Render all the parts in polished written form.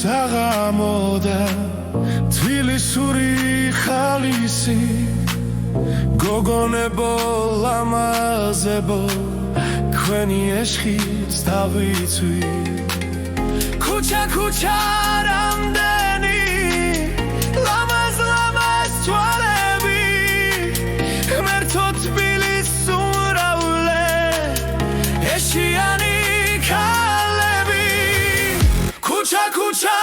საღამოდა თბილისური ხალისი გოგონებო ლამაზებო ქვენი ეშხის დავიცვი ქუჩა ქუჩა რამდენი ლამაზ თვალები ღმერთო თბილის უმრავლე ეშიანი ქალები ქუჩა ქუჩა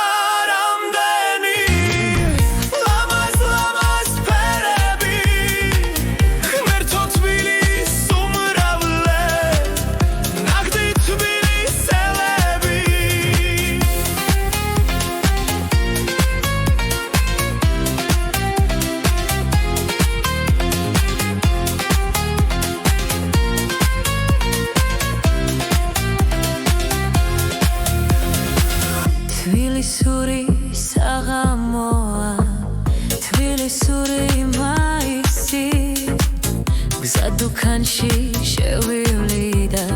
თბილისური საღამოა თბილისური მაისი გზა დუქანში შევივლი და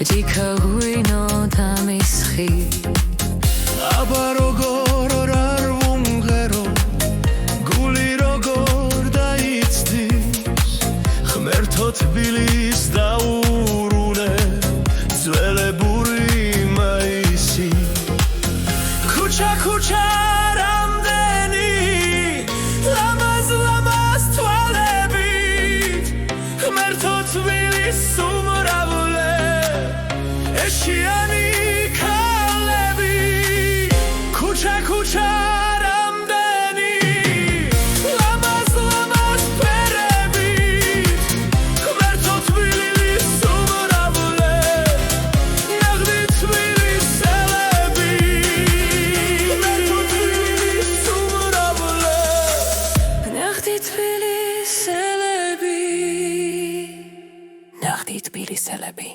ჯიქა ღვინო დამისხი აბა როგორ არ ვუმღერო გული როგორ დაიცდის ღმერთო თბილის დაურუნე ძველებური მაისი ქუჩა ქუჩა რამდენი ლამაზ თვალები ღმერთო თბილის უმრავლე ეშიანი ქალები ქუჩა ქუჩა ნახტი თბილისელები